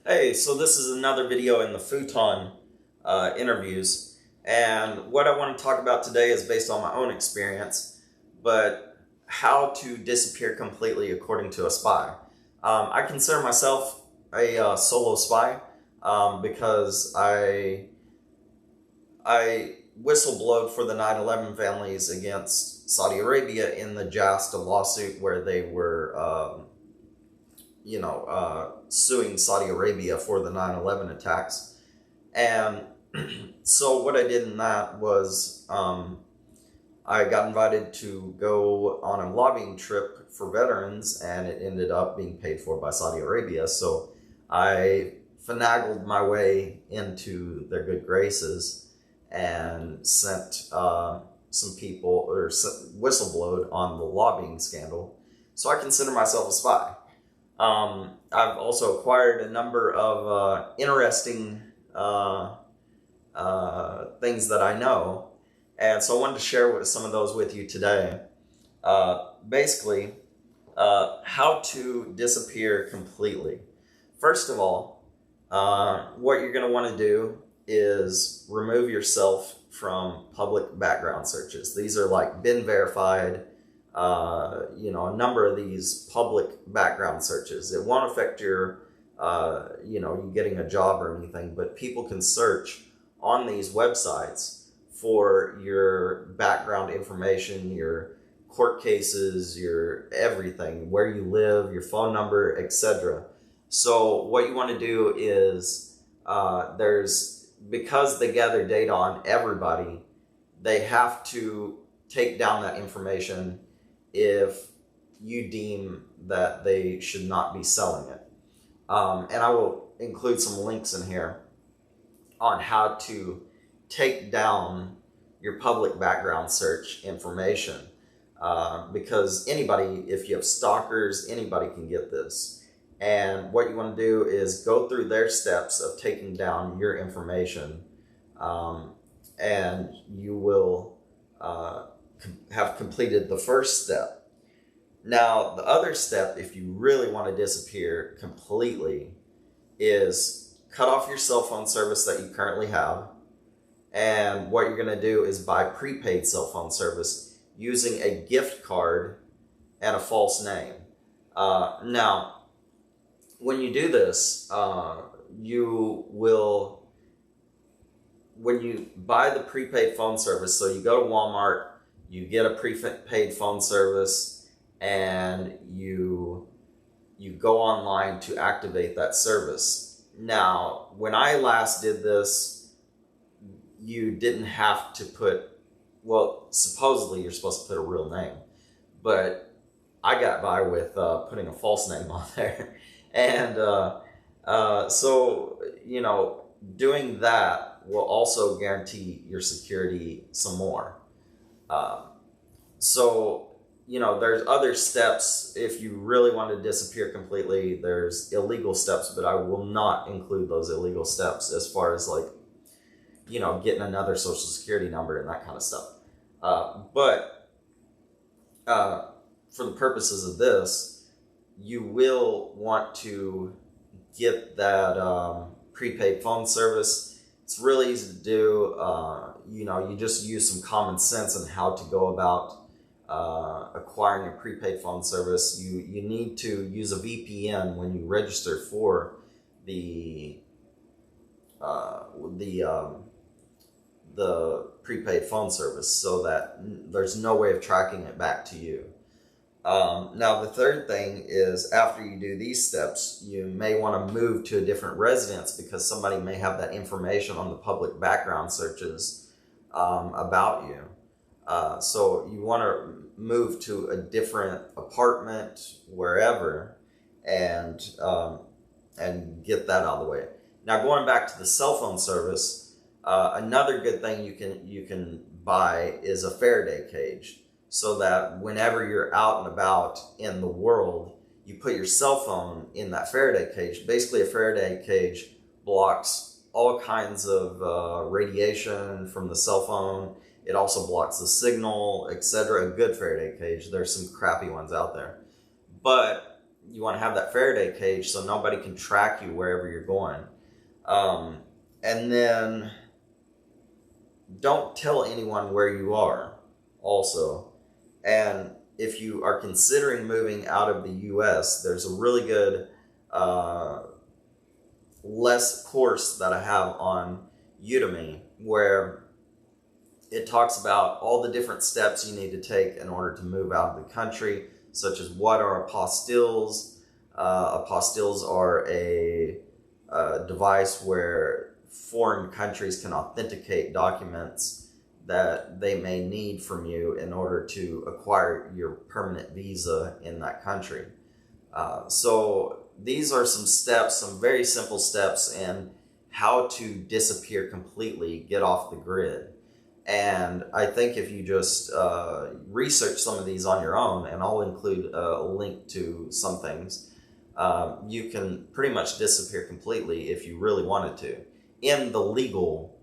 Hey, so this is another video in the futon interviews, and what I want to talk about today is based on my own experience, but how to disappear completely according to a spy. I consider myself a solo spy because I whistleblowed for the 9/11 families against Saudi Arabia in the JASTA lawsuit where they were suing Saudi Arabia for the 9/11 attacks. And so what I did in that was I got invited to go on a lobbying trip for veterans, and it ended up being paid for by Saudi Arabia. So I finagled my way into their good graces and sent some people, or whistleblowed on the lobbying scandal. So I consider myself a spy. I've also acquired a number of interesting things that I know, and so I wanted to share some of those with you today. Basically, how to disappear completely. First of all, what you're going to want to do is remove yourself from public background searches. These are like been verified, a number of these public background searches. It won't affect your, you getting a job or anything, but people can search on these websites for your background information, your court cases, your everything, where you live, your phone number, etc. So what you want to do is because they gather data on everybody, they have to take down that information if you deem that they should not be selling it. And I will include some links in here on how to take down your public background search information. Because anybody, if you have stalkers, anybody can get this. And what you want to do is go through their steps of taking down your information, and you will have completed the first step. Now, the other step, if you really want to disappear completely, is cut off your cell phone service that you currently have. And what you're going to do is buy prepaid cell phone service using a gift card and a false name. Now, when you do this, when you buy the prepaid phone service, so you go to Walmart, you get a prepaid phone service, and you go online to activate that service. Now, when I last did this, you didn't have to supposedly you're supposed to put a real name, but I got by with putting a false name on there. And so, doing that will also guarantee your security some more. There's other steps. If you really want to disappear completely, there's illegal steps, but I will not include those illegal steps as far as getting another social security number and that kind of stuff. But for the purposes of this, you will want to get that prepaid phone service. It's really easy to do. You just use some common sense on how to go about acquiring a prepaid phone service. You need to use a VPN when you register for the prepaid phone service, so that there's no way of tracking it back to you. Now, the third thing is, after you do these steps, you may want to move to a different residence because somebody may have that information on the public background searches about you. So you want to move to a different apartment, wherever, and get that out of the way. Now, going back to the cell phone service, another good thing you can buy is a Faraday cage, so that whenever you're out and about in the world, you put your cell phone in that Faraday cage. Basically, a Faraday cage blocks all kinds of radiation from the cell phone. It also blocks the signal, etc. A good Faraday cage. There's some crappy ones out there. But you want to have that Faraday cage so nobody can track you wherever you're going. And then don't tell anyone where you are also. And if you are considering moving out of the US, there's a really good course that I have on Udemy where it talks about all the different steps you need to take in order to move out of the country, such as what are apostilles. Apostilles are a device where foreign countries can authenticate documents that they may need from you in order to acquire your permanent visa in that country. So these are some steps, some very simple steps in how to disappear completely, get off the grid. And I think if you just research some of these on your own, and I'll include a link to some things, you can pretty much disappear completely if you really wanted to, in the legal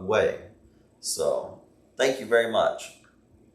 way. So, thank you very much.